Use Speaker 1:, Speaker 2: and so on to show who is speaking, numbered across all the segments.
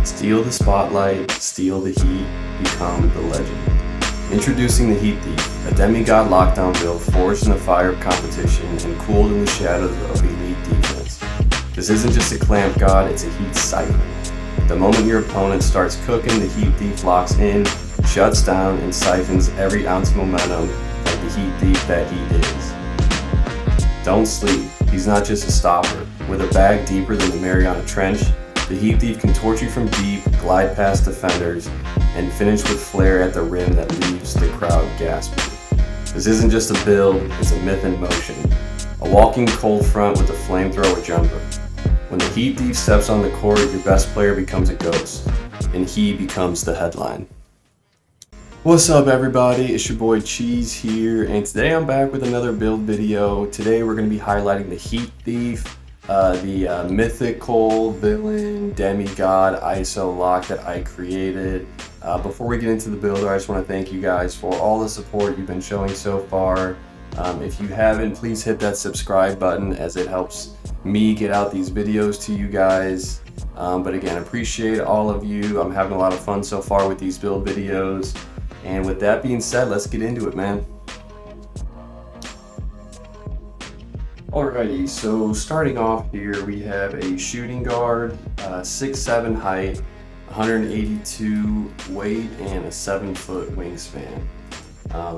Speaker 1: Steal the spotlight, steal the heat, become the legend. Introducing the Heat Thief, a demigod lockdown build forged in the fire of competition and cooled in the shadows of elite defense. This isn't just a clamp god, it's a heat siphon. The moment your opponent starts cooking, the Heat Thief locks in, shuts down, and siphons every ounce of momentum like the Heat Thief that he is. Don't sleep, he's not just a stopper. With a bag deeper than the Mariana Trench, the Heat Thief can torch you from deep, glide past defenders, and finish with flair at the rim that leaves the crowd gasping. This isn't just a build, it's a myth in motion. A walking cold front with a flamethrower jumper. When the Heat Thief steps on the court, your best player becomes a ghost, and he becomes the headline. What's up everybody, it's your boy Cheese here, and today I'm back with another build video. Today we're going to be highlighting the Heat Thief, the mythical villain demigod ISO lock that I created. Before we get into the build, I just want to thank you guys for all the support you've been showing so far. If you haven't, please hit that subscribe button as it helps me get out these videos to you guys. But again, appreciate all of you. I'm having a lot of fun so far with these build videos. And with that being said, let's get into it, man. Alrighty, so starting off here, we have a shooting guard, 6'7" height, 182 weight, and a 7-foot wingspan.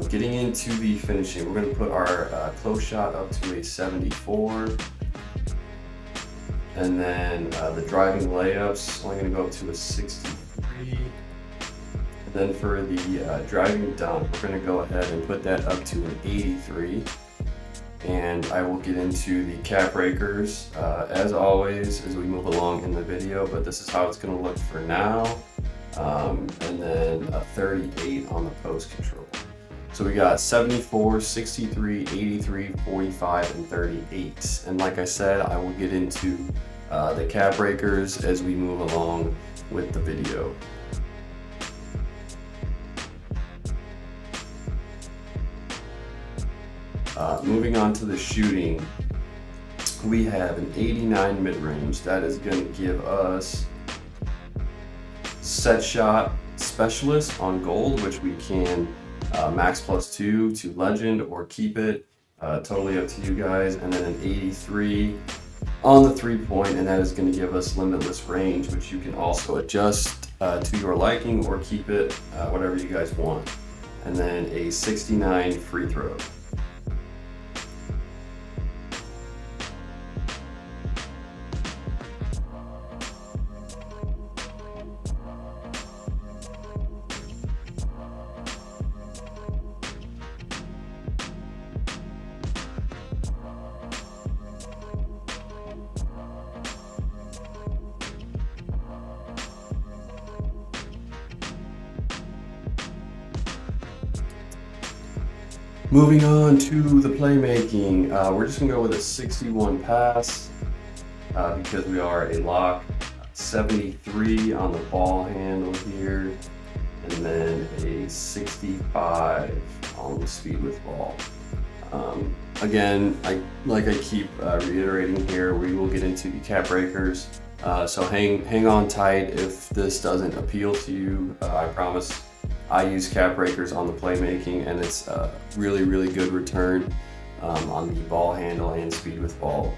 Speaker 1: Getting into the finishing, we're going to put our close shot up to a 74. And then the driving layups, only going to go up to a 63. And then for the driving dunk, we're going to go ahead and put that up to an 83. And I will get into the cap breakers as always as we move along in the video, but this is how it's going to look for now. And then a 38 on the post control. So we got 74, 63, 83, 45, and 38. And like I said, I will get into the cap breakers as we move along with the video. Moving on to the shooting, we have an 89 mid-range. That is going to give us set shot specialist on gold, which we can max +2 to legend or keep it, totally up to you guys. And then an 83 on the 3-point, and that is going to give us limitless range, which you can also adjust to your liking or keep it whatever you guys want. And then a 69 free throw. Moving on to the playmaking, we're just going to go with a 61 pass because we are a lock, 73 on the ball handle here, and then a 65 on the speed with ball. Again, like I keep reiterating here, we will get into the cap breakers, so hang on tight if this doesn't appeal to you. I promise I use cap breakers on the playmaking, and it's a really good return on the ball handle and speed with ball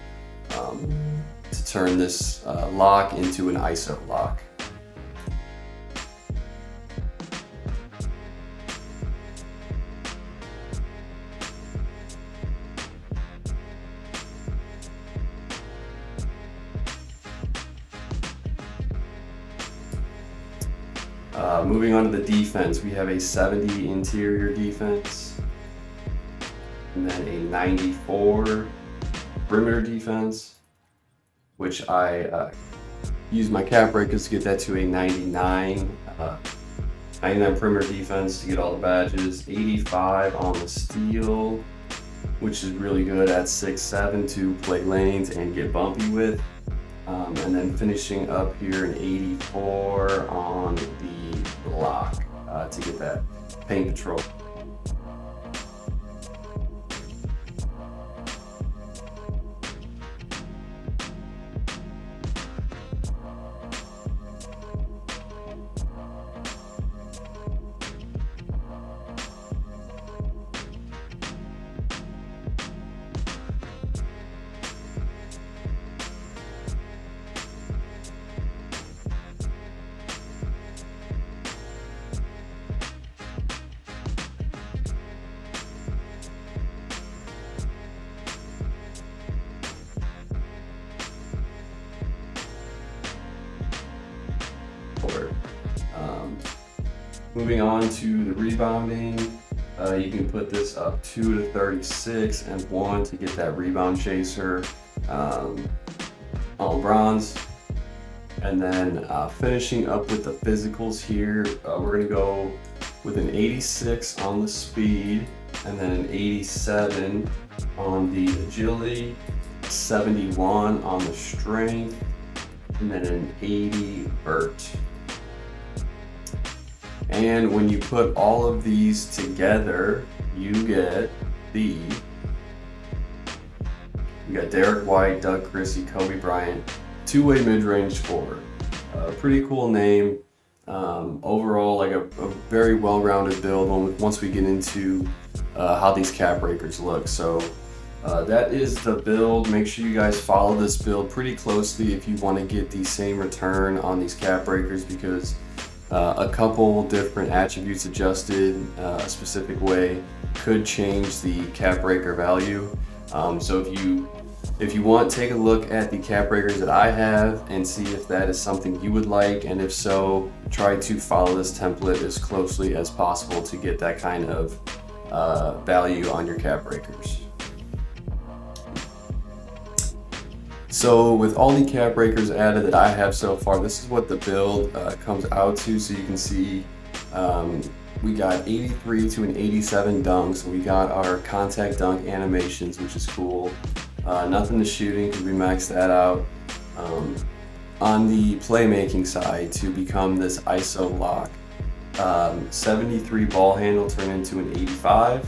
Speaker 1: to turn this lock into an ISO lock. Moving on to the defense, we have a 70 interior defense, and then a 94 perimeter defense, which I use my cap breakers to get that to a 99. 99 perimeter defense to get all the badges, 85 on the steal, which is really good at 6'7" to play lanes and get bumpy with. And then finishing up here an 84 on the block to get that paint control. Moving on to the rebounding, you can put this up 2 to 36 and 1 to get that rebound chaser on bronze. And then finishing up with the physicals here, we're gonna go with an 86 on the speed, and then an 87 on the agility, 71 on the strength, and then an 80 vert. And when you put all of these together, you got Derek White, Doug Christie, Kobe Bryant, two-way mid-range forward. Pretty cool name. Overall, like a very well-rounded build once we get into how these cap breakers look. So that is the build. Make sure you guys follow this build pretty closely if you want to get the same return on these cap breakers, because a couple different attributes adjusted a specific way could change the cap breaker value. So if you want, take a look at the cap breakers that I have and see if that is something you would like, and if so, try to follow this template as closely as possible to get that kind of value on your cap breakers. So with all the cap breakers added that I have so far, this is what the build comes out to. So you can see we got 83 to an 87 dunks. We got our contact dunk animations, which is cool. Nothing to shooting because we maxed that out. On the playmaking side, to become this ISO lock, 73 ball handle turned into an 85.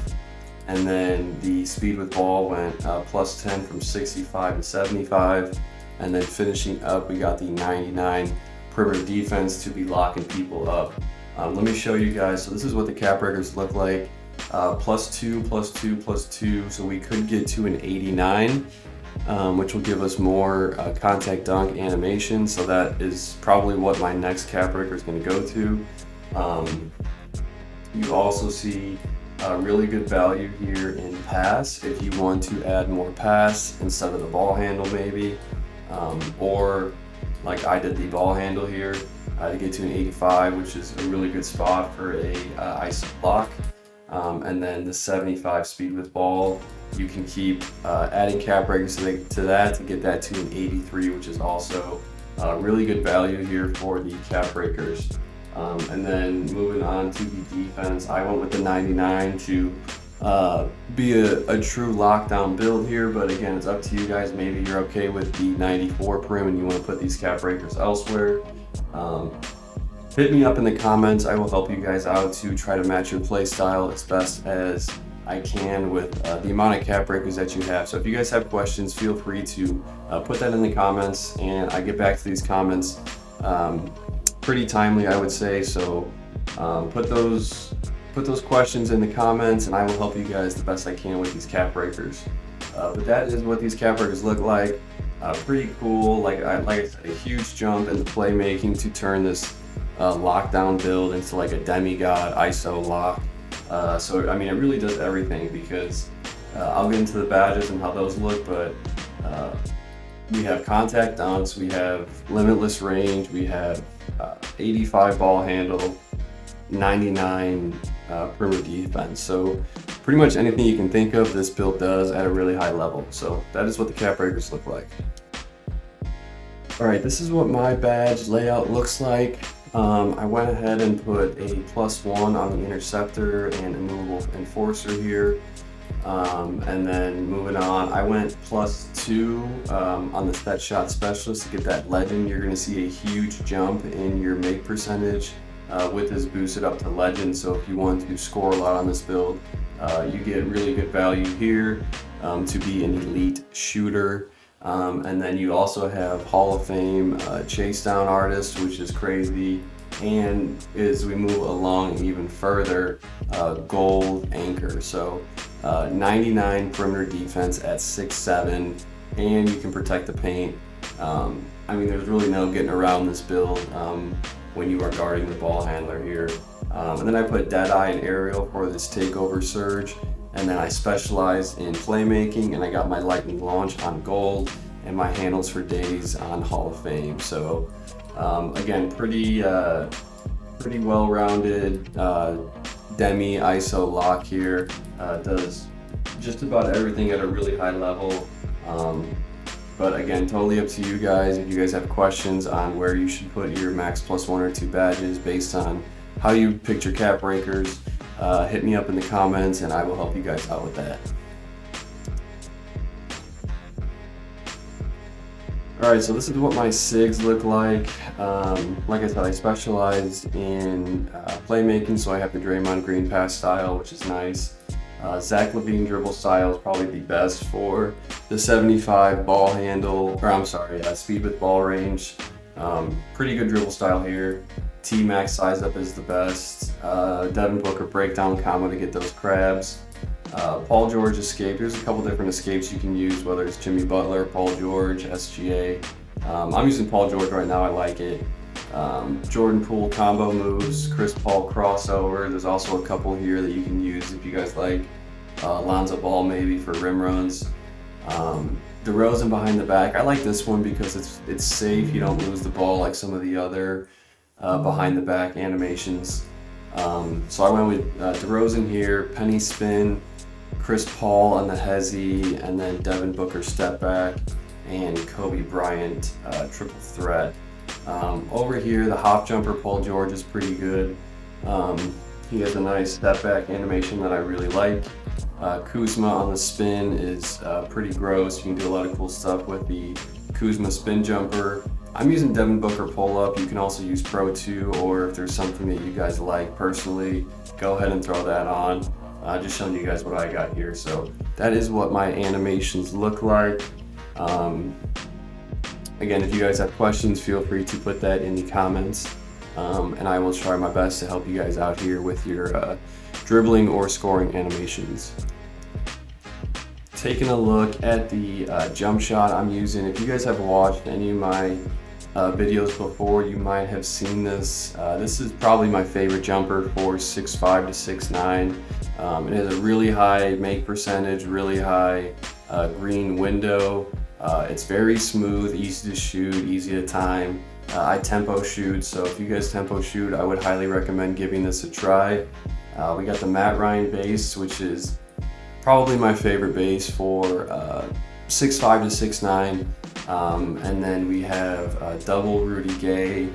Speaker 1: And then the speed with ball went plus 10 from 65 to 75. And then finishing up, we got the 99 perimeter defense to be locking people up. Let me show you guys. So this is what the cap breakers look like. Plus 2, plus 2, plus 2. So we could get to an 89, which will give us more contact dunk animation. So that is probably what my next cap breaker is going to go to. You also see really good value here in pass if you want to add more pass instead of the ball handle maybe, or like I did the ball handle here to get to an 85, which is a really good spot for a ISO block. And then the 75 speed with ball, you can keep adding cap breakers to that to get that to an 83, which is also really good value here for the cap breakers. And then moving on to the defense, I went with the 99 to be a true lockdown build here, but again, it's up to you guys. Maybe you're okay with the 94 prim and you want to put these cap breakers elsewhere. Hit me up in the comments. I will help you guys out to try to match your play style as best as I can with the amount of cap breakers that you have. So if you guys have questions, feel free to put that in the comments, and I get back to these comments pretty timely, I would say. So put those questions in the comments, and I will help you guys the best I can with these cap breakers. But that is what these cap breakers look like. Pretty cool. Like I said, a huge jump in the playmaking to turn this lockdown build into like a demigod ISO lock. So I mean, it really does everything, because I'll get into the badges and how those look, but we have contact dunks, we have limitless range, we have 85 ball handle, 99 perimeter defense. So pretty much anything you can think of, this build does at a really high level. So that is what the cap breakers look like. All right, this is what my badge layout looks like. I went ahead and put a +1 on the interceptor and immovable enforcer here. And then moving on, I went +2 on the set shot specialist to get that legend. You're going to see a huge jump in your make percentage with this boosted up to legend. So if you want to score a lot on this build, you get really good value here to be an elite shooter. And then you also have Hall of Fame chase down artist, which is crazy. And as we move along even further, gold anchor. So 99 perimeter defense at 6'7", and you can protect the paint. I mean, there's really no getting around this build when you are guarding the ball handler here. And then I put Deadeye and Aerial for this takeover surge. And then I specialized in playmaking, and I got my lightning launch on gold and my handles for days on Hall of Fame. So again, pretty pretty well-rounded demi ISO lock here. Does just about everything at a really high level. But again, totally up to you guys. If you guys have questions on where you should put your max plus 1 or 2 badges based on how you picked your cap breakers, hit me up in the comments and I will help you guys out with that. Alright, so this is what my Sigs look like. Like I said, I specialize in playmaking, so I have the Draymond Green pass style, which is nice. Zach LaVine dribble style is probably the best for the 75 ball handle, or I'm sorry, speed with ball range. Pretty good dribble style here. T-Max size up is the best. Devin Booker breakdown combo to get those crabs. Paul George escape. There's a couple different escapes you can use, whether it's Jimmy Butler, Paul George, SGA. I'm using Paul George right now, I like it. Jordan Poole combo moves, Chris Paul crossover. There's also a couple here that you can use if you guys like. Lonzo Ball maybe for rim runs. DeRozan behind the back. I like this one because it's safe. You don't lose the ball like some of the other behind the back animations. So I went with DeRozan here, penny spin, Chris Paul on the hezzy, and then Devin Booker step back, and Kobe Bryant triple threat. Over here, the hop jumper Paul George is pretty good. He has a nice step back animation that I really like. Kuzma on the spin is pretty gross. You can do a lot of cool stuff with the Kuzma spin jumper. I'm using Devin Booker pull up. You can also use Pro 2, or if there's something that you guys like personally, go ahead and throw that on. Just showing you guys what I got here. So that is what my animations look like. Again, if you guys have questions, feel free to put that in the comments, and I will try my best to help you guys out here with your dribbling or scoring animations. Taking a look at the jump shot I'm using. If you guys have watched any of my videos before, you might have seen this. This is probably my favorite jumper for 6'5" to 6'9". It has a really high make percentage, really high green window. It's very smooth, easy to shoot, easy to time. I tempo shoot, so if you guys tempo shoot, I would highly recommend giving this a try. We got the Matt Ryan base, which is probably my favorite base for 6'5" to 6'9". And then we have double Rudy Gay,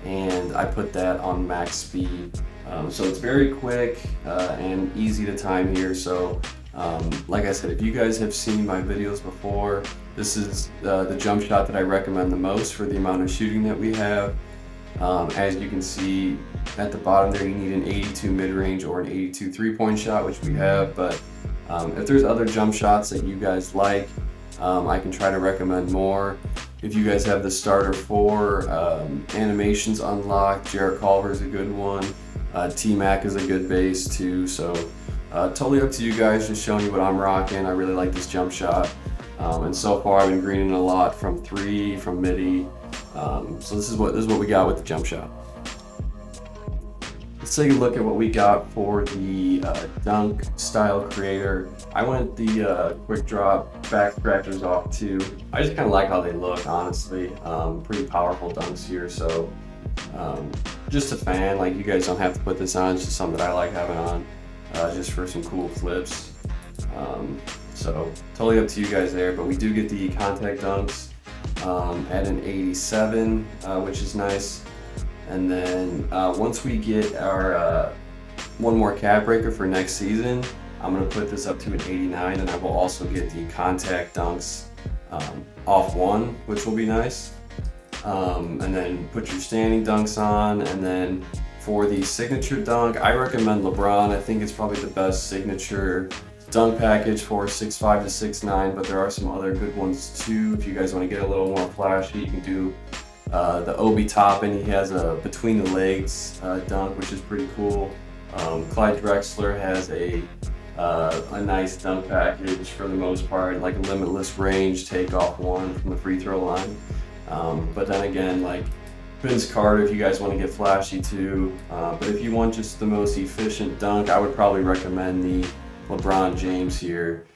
Speaker 1: and I put that on max speed. So it's very quick and easy to time here. So like I said, if you guys have seen my videos before, this is the jump shot that I recommend the most for the amount of shooting that we have. As you can see at the bottom there, you need an 82 mid-range or an 82 three-point shot, which we have. But if there's other jump shots that you guys like, I can try to recommend more. If you guys have the starter 4 animations unlocked, Jarrett Culver's a good one. T-Mac is a good base too. So totally up to you guys, just showing you what I'm rocking. I really like this jump shot. And so far I've been greening a lot from 3, from midi. So this is what we got with the jump shot. Let's take a look at what we got for the dunk style creator. I went the quick drop back scratchers off too. I just kind of like how they look, honestly. Pretty powerful dunks here, so just a fan. Like, you guys don't have to put this on, it's just something that I like having on, just for some cool clips. So totally up to you guys there, but we do get the contact dunks at an 87, which is nice. And then once we get our one more cap breaker for next season, I'm going to put this up to an 89, and I will also get the contact dunks off 1, which will be nice. And then put your standing dunks on, and then for the signature dunk, I recommend LeBron. I think it's probably the best signature dunk package for 6'5" to 6'9", but there are some other good ones too. If you guys want to get a little more flashy, you can do the Obi Toppin. He has a between the legs dunk, which is pretty cool. Clyde Drexler has a nice dunk package for the most part, like a limitless range takeoff 1 from the free throw line. But then again, like Vince Carter, if you guys want to get flashy too. But if you want just the most efficient dunk, I would probably recommend the LeBron James here,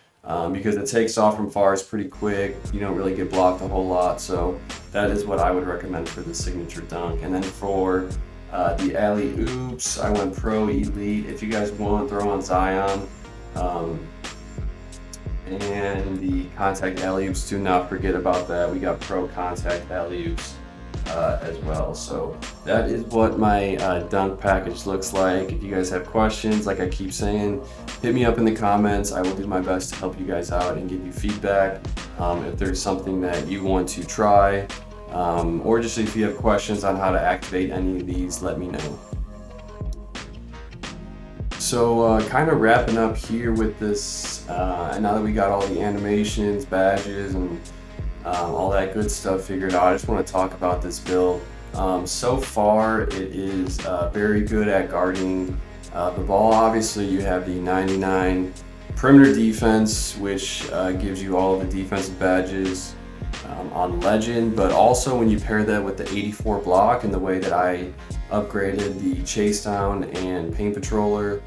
Speaker 1: because it takes off from far, it's pretty quick, you don't really get blocked a whole lot, so that is what I would recommend for the signature dunk. And then for The alley oops, I went pro elite. If you guys want, throw on Zion. And the contact alley oops, do not forget about that. We got pro contact alley oops as well. So that is what my dunk package looks like. If you guys have questions, like I keep saying, hit me up in the comments. I will do my best to help you guys out and give you feedback. If there's something that you want to try, or just if you have questions on how to activate any of these, let me know. So kind of wrapping up here with this, and now that we got all the animations, badges, and all that good stuff figured out, I just want to talk about this build. So far it is very good at guarding the ball. Obviously you have the 99 perimeter defense, which gives you all of the defensive badges on Legend, but also when you pair that with the 84 block and the way that I upgraded the chase down and paint patroller,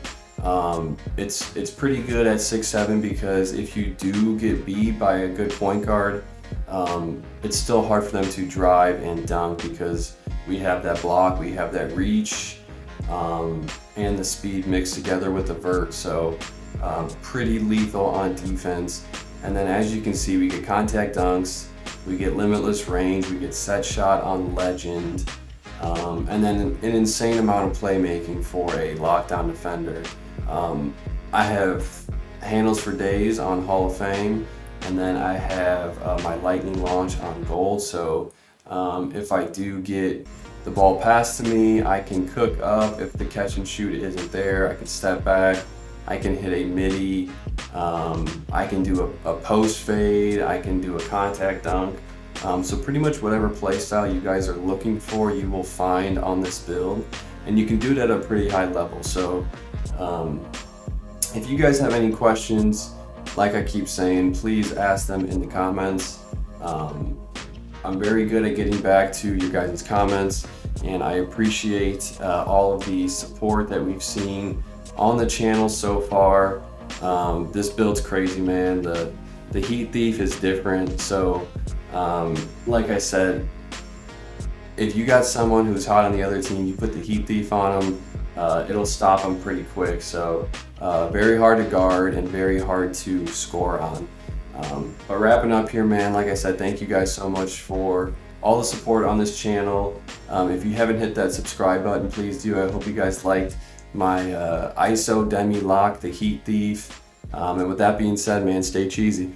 Speaker 1: it's pretty good at 6'7", because if you do get beat by a good point guard, it's still hard for them to drive and dunk, because we have that block, we have that reach, and the speed mixed together with the vert. So pretty lethal on defense. And then as you can see, we get contact dunks, we get limitless range, we get set shot on Legend, and then an insane amount of playmaking for a lockdown defender. I have handles for days on Hall of Fame, and then I have my lightning launch on gold. So if I do get the ball passed to me, I can cook up. If the catch and shoot isn't there, I can step back, I can hit a midi, I can do a post fade, I can do a contact dunk. So pretty much whatever play style you guys are looking for, you will find on this build, and you can do it at a pretty high level. So if you guys have any questions, like I keep saying, please ask them in the comments. I'm very good at getting back to your guys' comments, and I appreciate all of the support that we've seen on the channel so far. This build's crazy, man. The Heat Thief is different. So like I said, if you got someone who's hot on the other team, you put the Heat Thief on them, it'll stop them pretty quick. So very hard to guard and very hard to score on. But wrapping up here, man, like I said, thank you guys so much for all the support on this channel. If you haven't hit that subscribe button, please do. I hope you guys liked my ISO Demi Lock, the Heat Thief. And with that being said, man, stay cheesy.